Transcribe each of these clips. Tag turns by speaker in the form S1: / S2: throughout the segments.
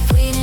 S1: Fleeting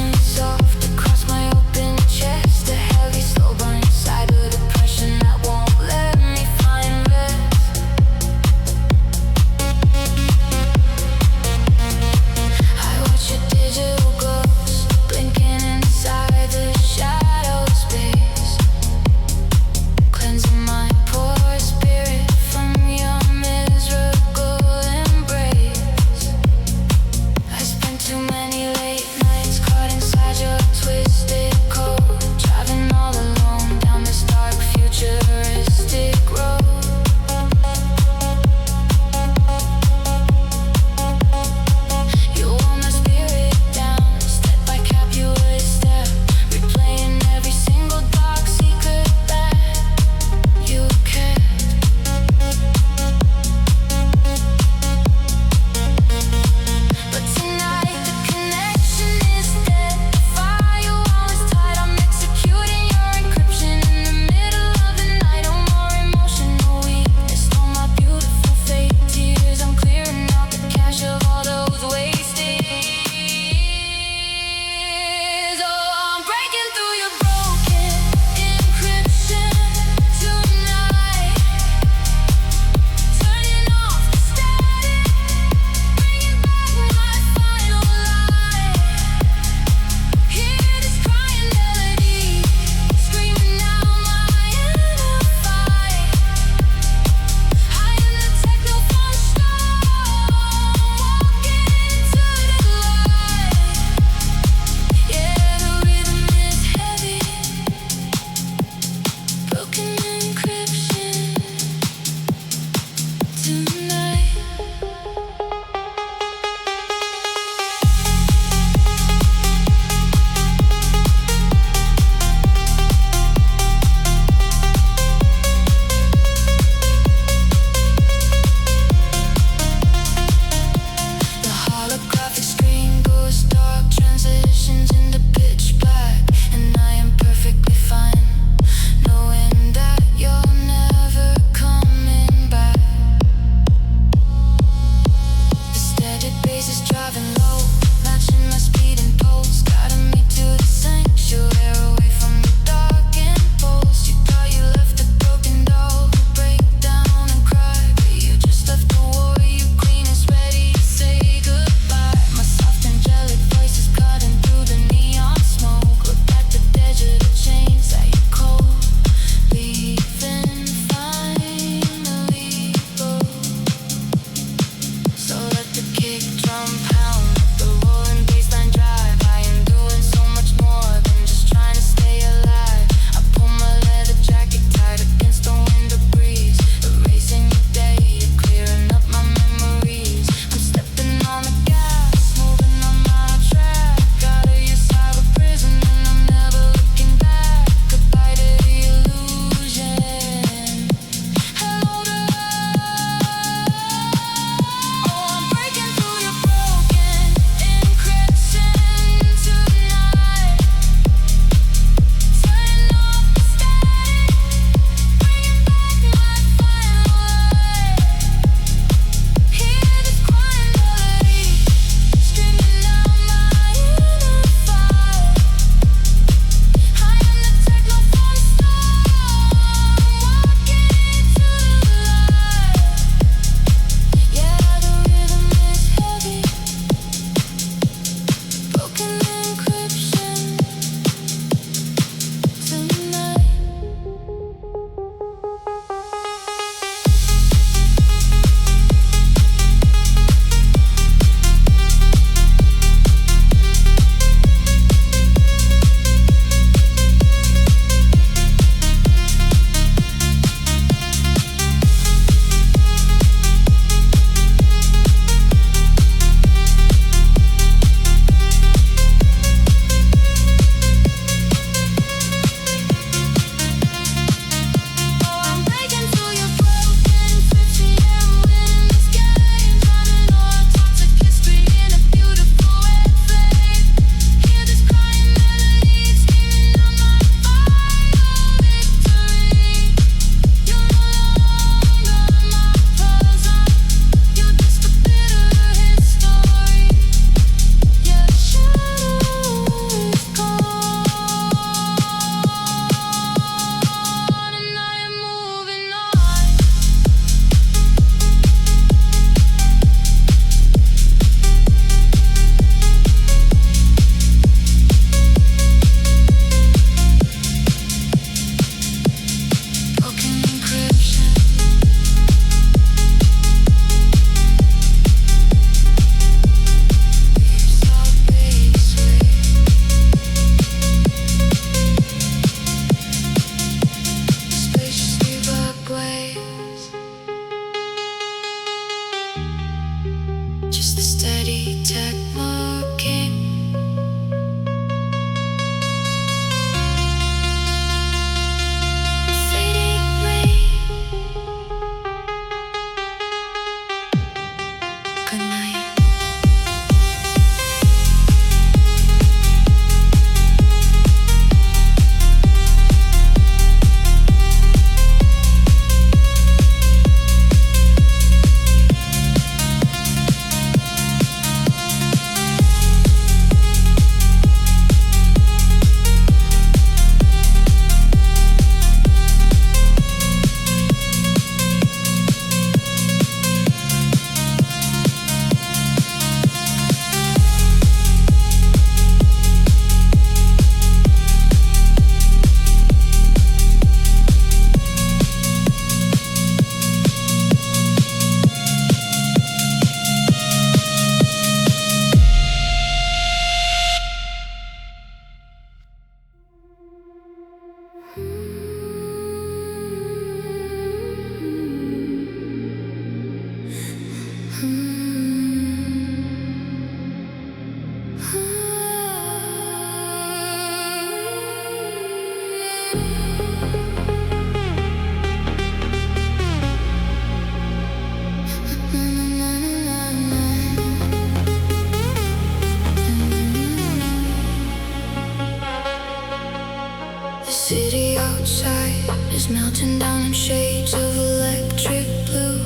S1: city outside is melting down in shades of electric blue,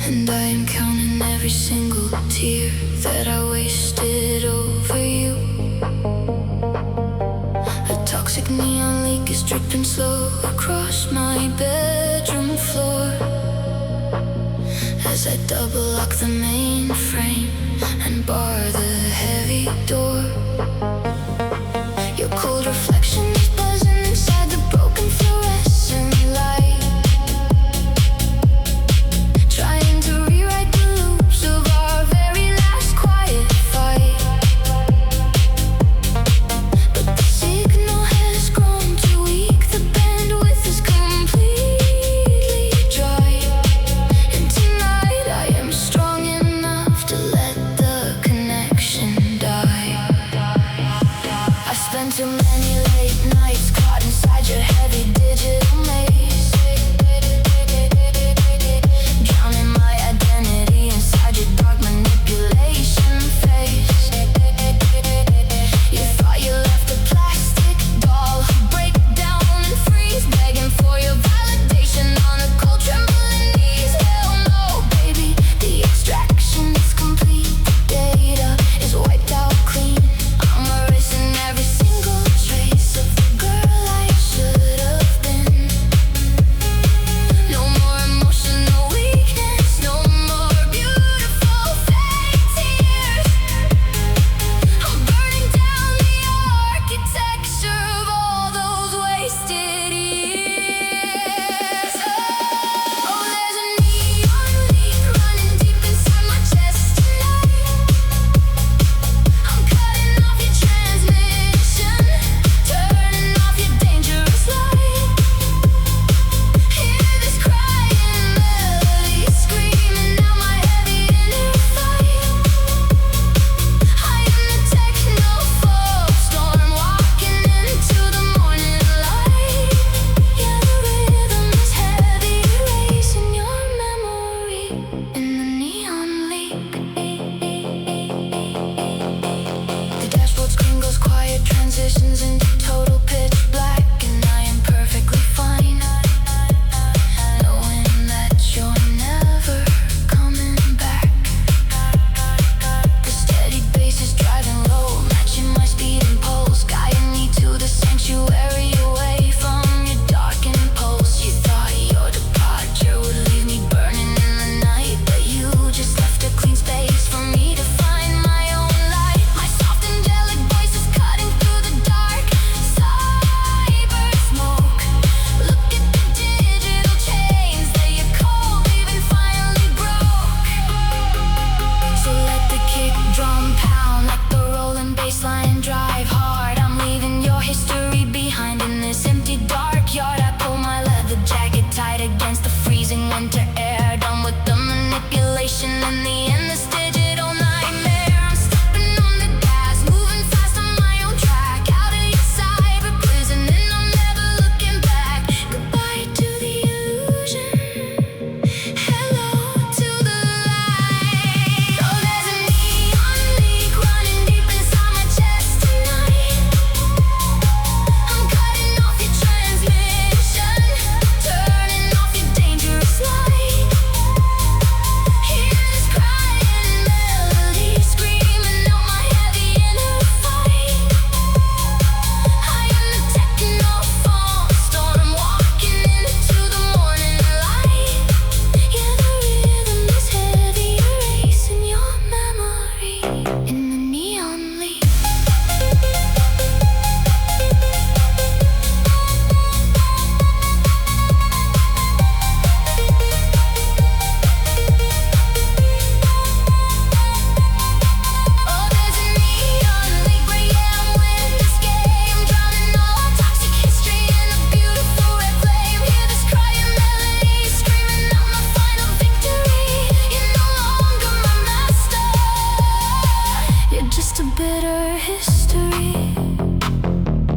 S1: and I am counting every single tear that I wasted over you. A toxic neon leak is dripping slow across my bedroom floor as I double lock the mainframe and bar the heavy door. Your cold reflection is buzzing inside the broken fluorescent light, trying to rewrite the loops of our very last quiet fight. But the signal has grown too weak, the bandwidth is completely dry, and tonight I am strong enough to let the connection die. I've spent too many late nights caught inside your heavy digital maze, drowning my identity inside your dark manipulation face. You thought you left a plastic doll who break down and freeze, begging for your validation on a cold trembling knees. Hell no, baby, the extraction is complete, the data is wiped out clean. I'm erasing every single trace of the girl I should have been. No more emotional weakness, no more beautiful fake tears. I'm burning down the architecture of all those wasted years. Oh, there's a neon leak running deep inside my chest tonight. I'm cutting off your transmission, turning off your dangerous light. Hear this crying melody screaming out my heavy inner fight. I am the techno phonk storm walking into the morning light. Yeah, the rhythm is heavy, erasing your memory in the neon leak. The dashboard screen goes quiet, transitions into total pitch black, and I am perfectly fine, knowing that you're never coming back. The steady bass is driving low, matching my speed and pulse, guiding me to the sanctuary away from your darkened pulse. You thought your departure would leave me burning in the night, but you just left a clean space for me to find my own light. My soft angelic voice is cutting through the dark cyber smoke. Look at the digital chains that your cold leaving finally broke. So let the kick drum pound, let the rolling bassline drive hard. I'm leaving your history behind in this empty dark yard. I pull my leather jacket tight against the freezing winter air. Done with the manipulation and the endless digital nightmare. I'm stepping on the gas, moving fast on my own track, out of your cyber prison, and I'm never looking back. Goodbye to the illusion, hello to the light. Oh, there's a neon leak running deep inside my chest tonight. I'm cutting off your transmission, turning off your dangerous light. Hear this crying melody screaming out my heavy inner fight. I am the techno phonk storm walking into the morning light. Yeah, the rhythm is heavy, erasing your memory in the neon leak. Oh, there's a neon leak where yeah, I'm winning this game, drowning all toxic history in a beautiful red flame. Hear this crying melody screaming out my final victory. You're no longer my master, you're just a bitter history.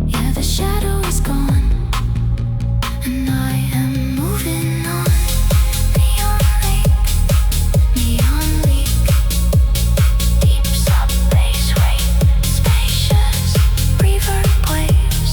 S1: Yeah, the shadow is gone, and I am moving on. Neon leak, deep sub bass rate, spacious reverb waves.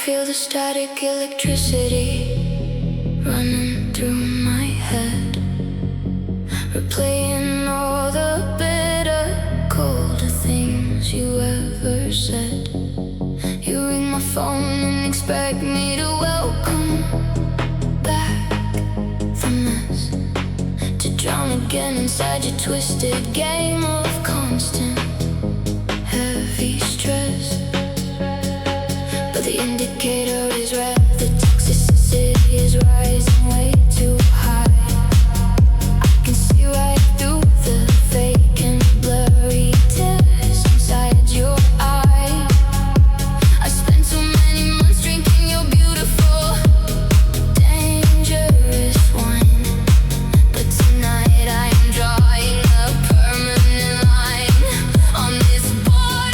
S1: Feel the static electricity running through my head, replaying all the bitter, colder things you ever said. You ring my phone and expect me to welcome back the mess, to drown again inside your twisted game of constant heavy stress. The indicator is red, the toxicity is rising way too high. I can see right through the fake and blurry tears inside your eye. I spent so many months drinking your beautiful, dangerous wine, but tonight I am drawing a permanent line on this borderline.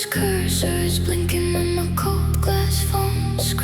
S1: Cursors blinking on my cold glass phone screen.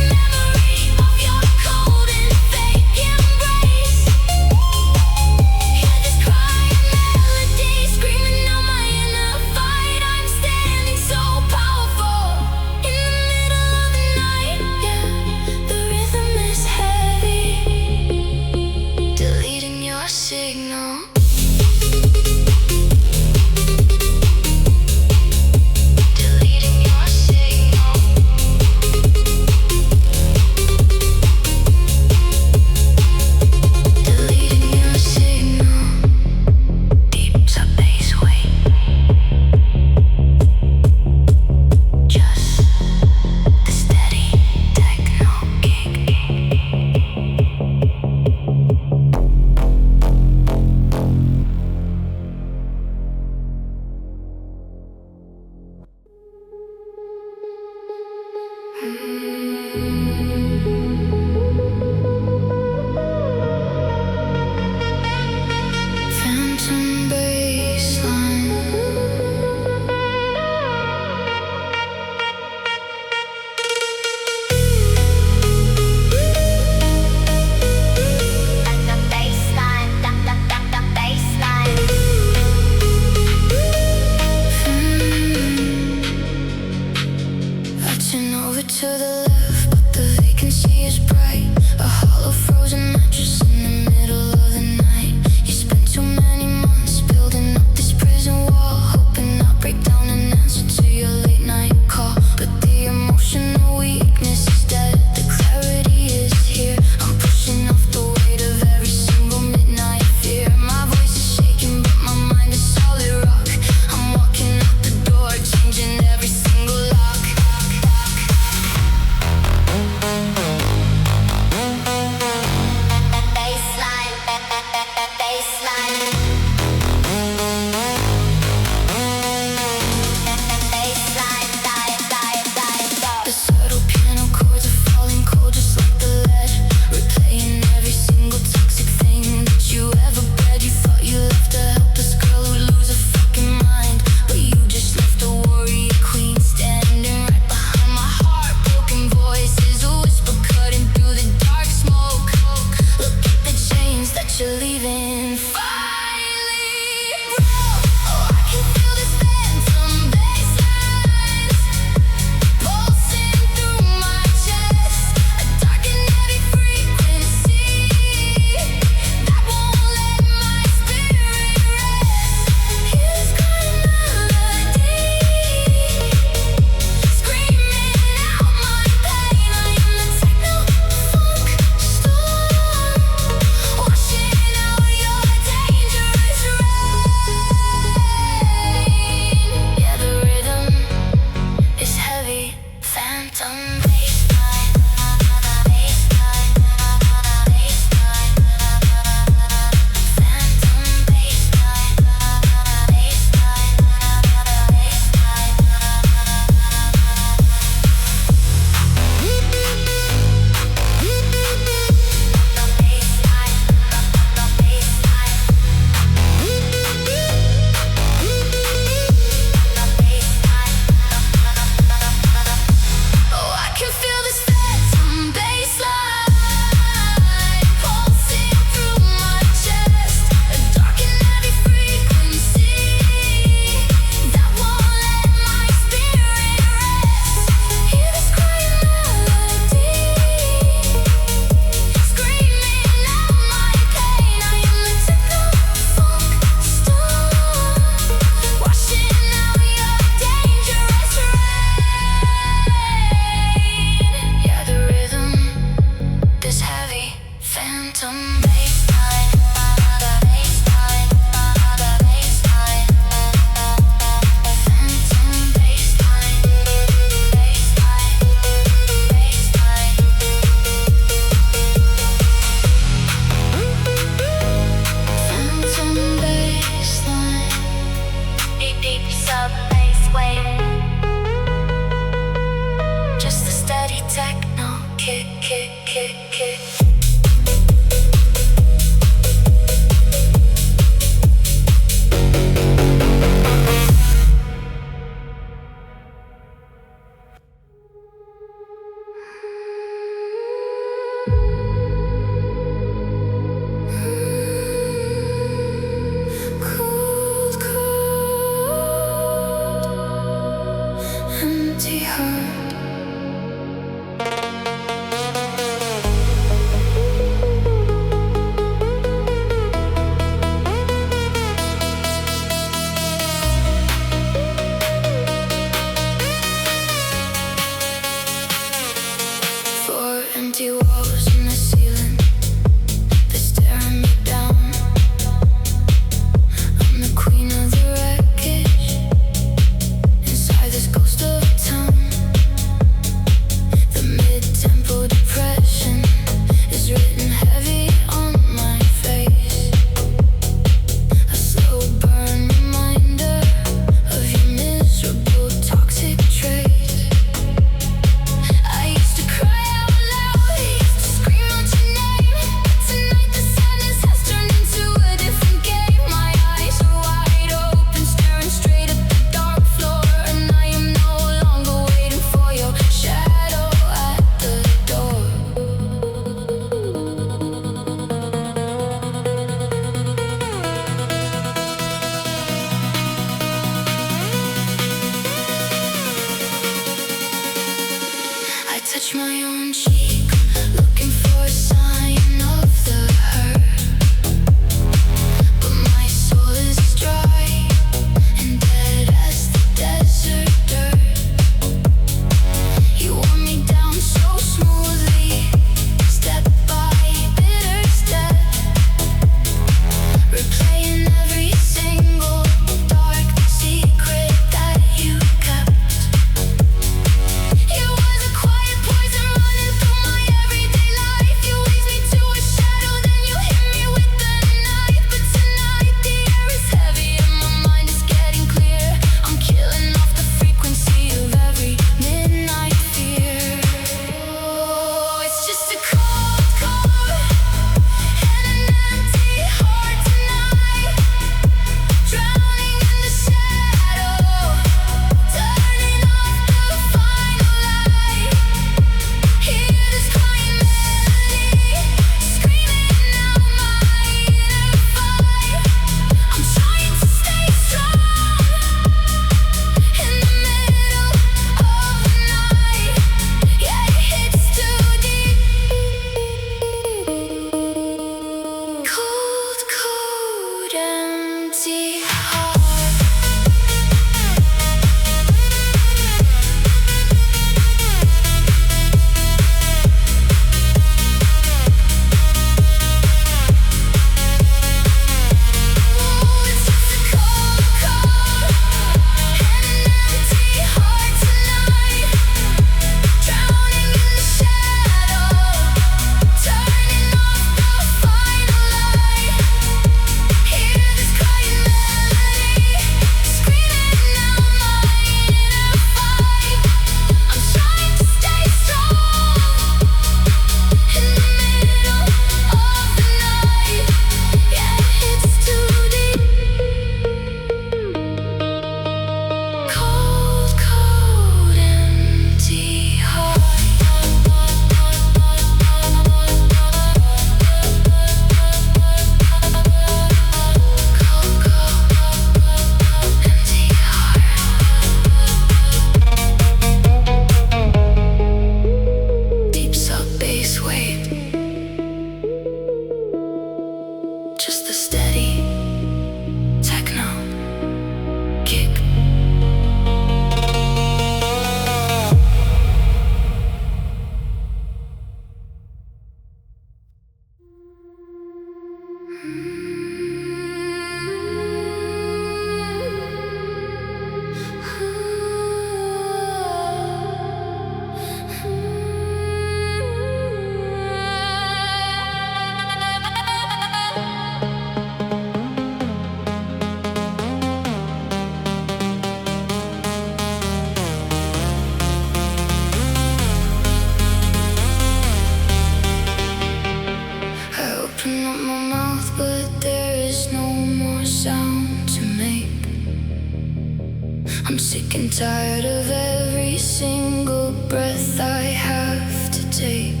S1: sick and tired of every single breath I have to take.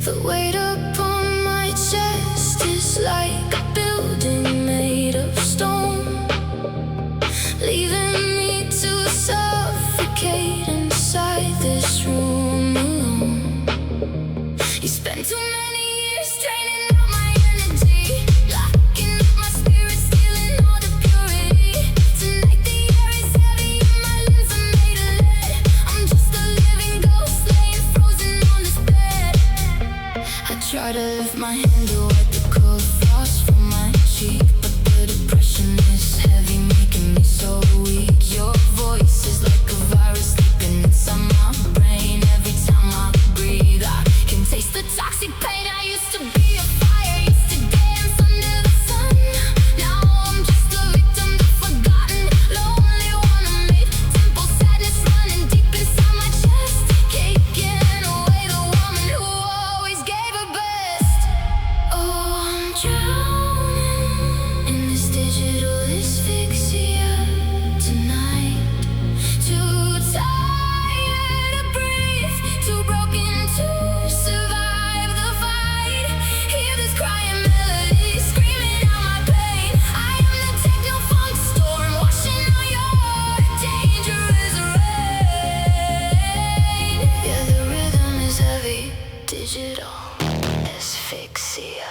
S1: The weight upon my chest is like a building made of stone, leaving me to suffocate inside this room alone. You spent too many years draining out my energy, locking up my spirit, stealing all the purity. Tonight the air is heavy and my limbs are made of lead. I'm just a living ghost laying frozen on this bed. I try to lift my hand to wipe the cold frost from my cheek, but the depression is heavy, making me so weak. Your voice is like a virus sleeping inside my brain. Every time I breathe, I can taste the toxic pain. I used to be a fire, used to dance under the sun. Now I'm just a victim, the forgotten, lonely one. I made temple sadness running deep inside my chest, taking away the woman who always gave her best. Oh, I'm drowning in this digital asphyxia tonight. Too tired to breathe, too broken to survive the fight. Hear this crying melody screaming out my pain. I am the techno funk storm washing out your dangerous rain. Yeah, the rhythm is heavy, digital asphyxia.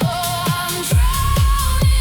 S1: Oh, I'm drowning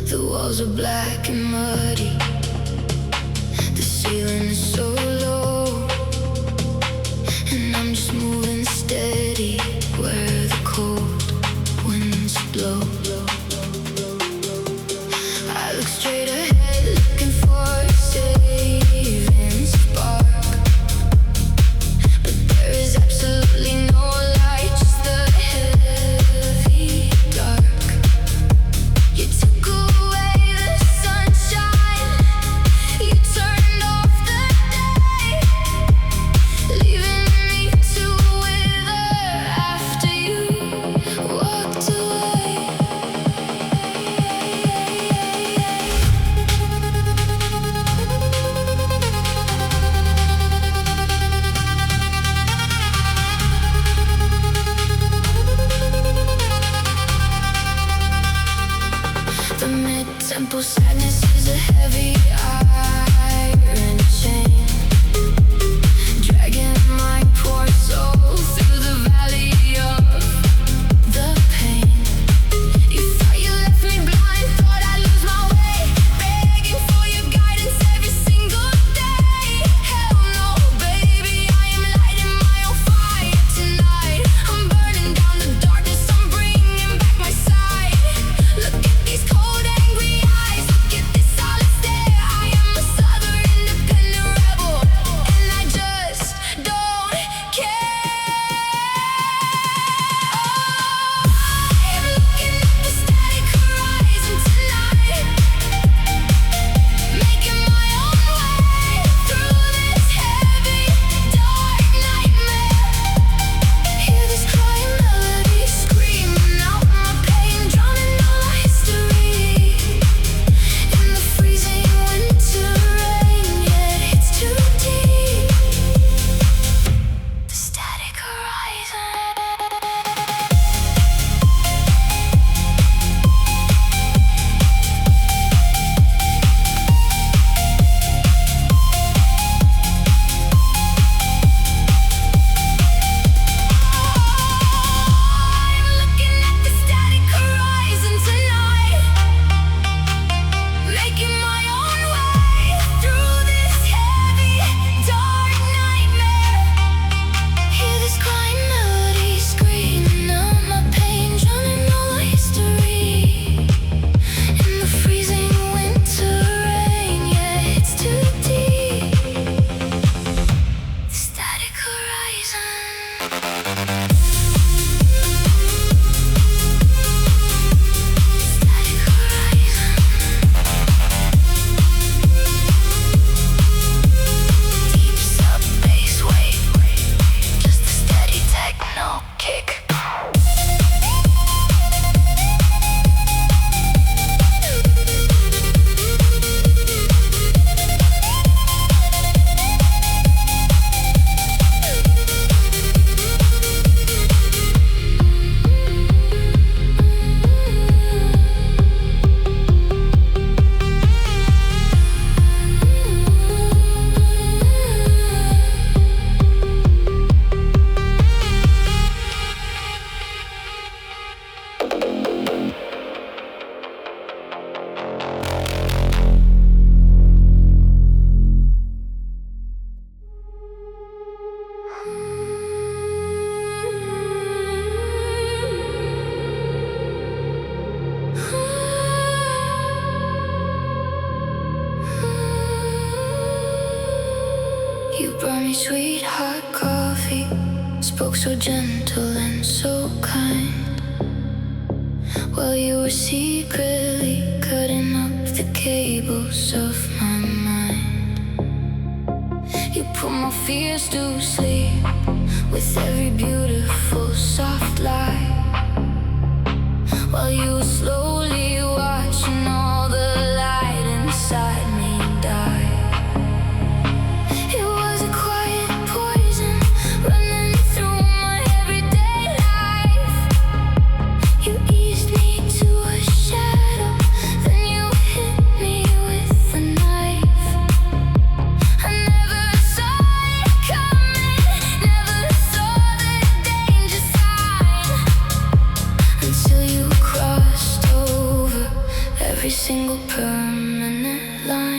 S1: The walls are black and muddy. The ceiling is so low, and I'm just moving steady where the cold winds blow. I look straight ahead, looking for a saving spark, but there is absolutely no light, just the heavy dark. You took away the sunshine, you turned off the day, leaving me to wither after you walked away. The mid-tempo sadness is a heavy iron chain, dragging my poor soul through the valley of the pain. You thought you left me blind, thought I'd lose my way, begging for your guidance every single day. Hell no, baby, I am lighting my own fire tonight. I'm burning down the darkness, I'm bringing back my sight. Look at these cold, angry eyes, look at this solid stare. I am a southern independent rebel, and I just don't care. I'm looking at the static horizon tonight, making my own way through this heavy, dark nightmare. Hear this crying melody screaming out my pain, drowning all our history in the freezing winter rain. Yeah, it's too deep. The static horizon. I'm looking at the static horizon tonight, making my own way through this heavy, dark nightmare. Hear this crying melody screaming out my pain, drowning all our history in the freezing winter rain. Yeah, it's too deep. The static horizon. Static horizon. Deep sub bass wave, just a steady techno kick. You brought me sweet hot coffee, spoke so gentle and so kind, while you were secretly cutting up the cables of my mind. You put my fears to sleep with every beautiful soft light, while you were slowly watching all the light inside me die. It was a quiet poison running through my everyday life. You eased me to a shadow, then you hit me with a knife. I never saw it coming, never saw the danger sign, until you crossed over. every single permanent line.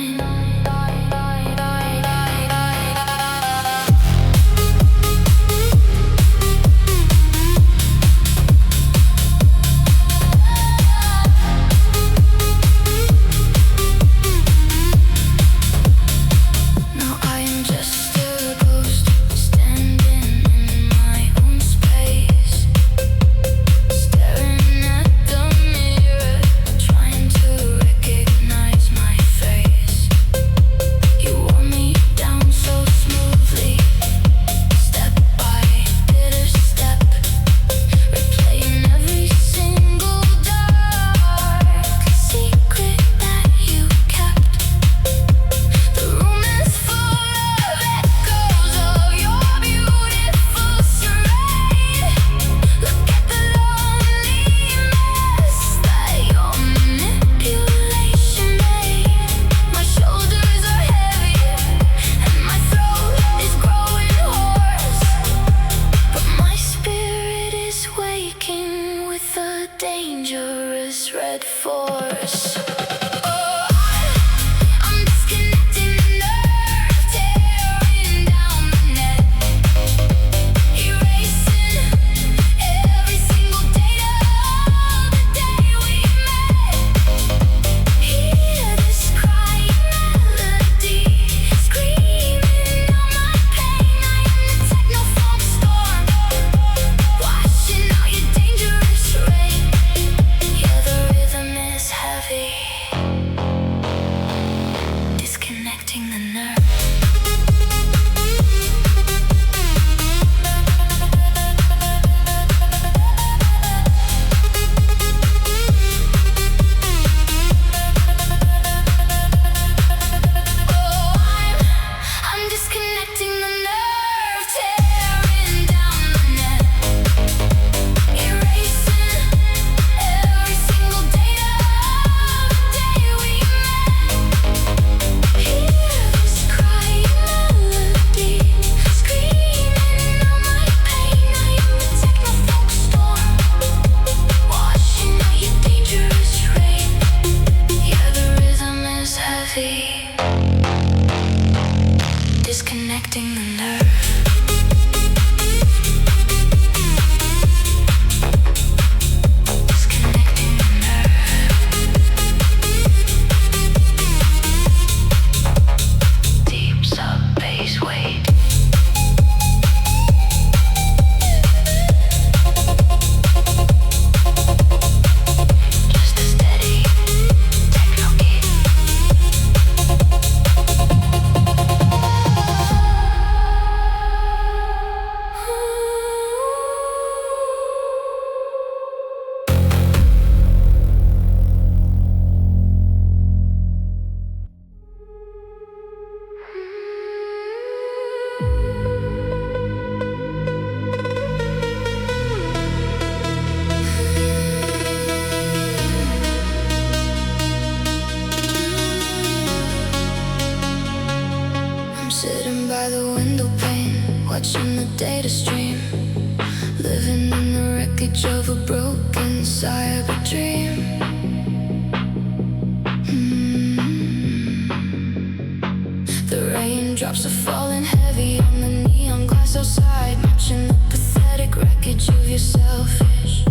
S2: Raindrops are falling heavy on the neon glass outside, matching the pathetic wreckage of your selfish,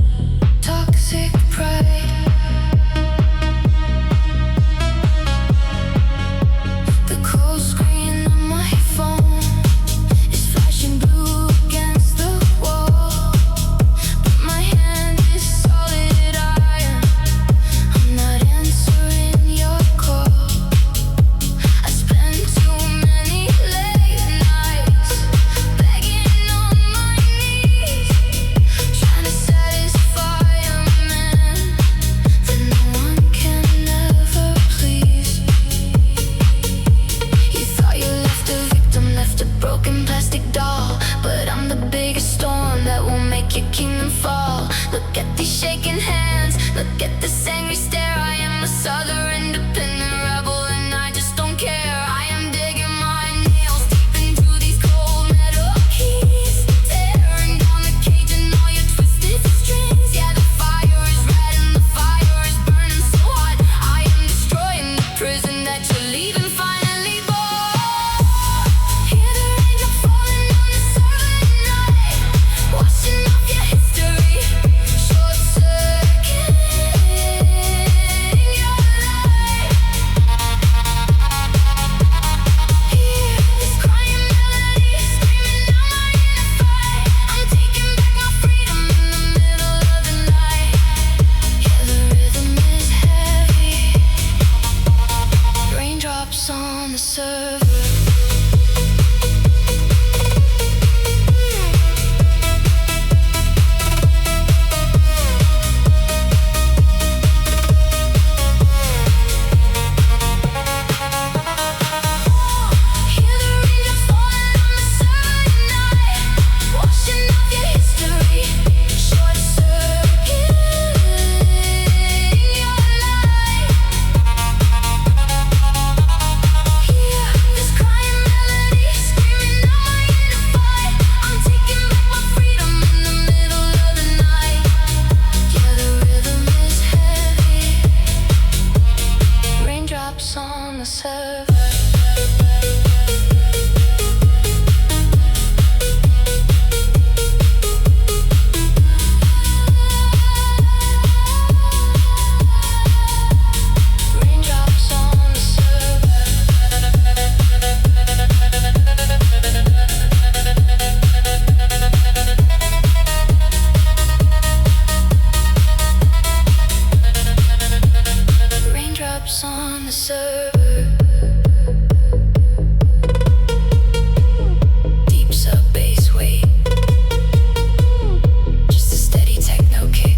S2: toxic pride. The cold screen on my phone is flashing blue against the wall, but my hand is solid iron. I'm not answering your call. I spent too many late nights begging on my knees, trying to say
S1: server. Raindrops on the server. Raindrops on the server. Deep sub bass weight. Just a steady techno kick.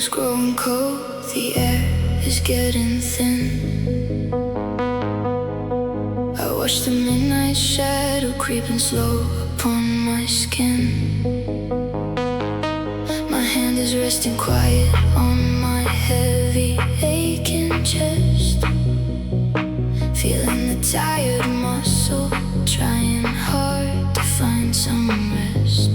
S2: growing cold, the air is getting thin. I watch the midnight shadow creeping slow upon my skin. My hand is resting quiet on my heavy aching chest, feeling the tired muscle, trying hard to find some rest.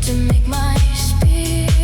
S2: To make my spirit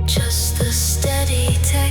S2: Just a steady taste.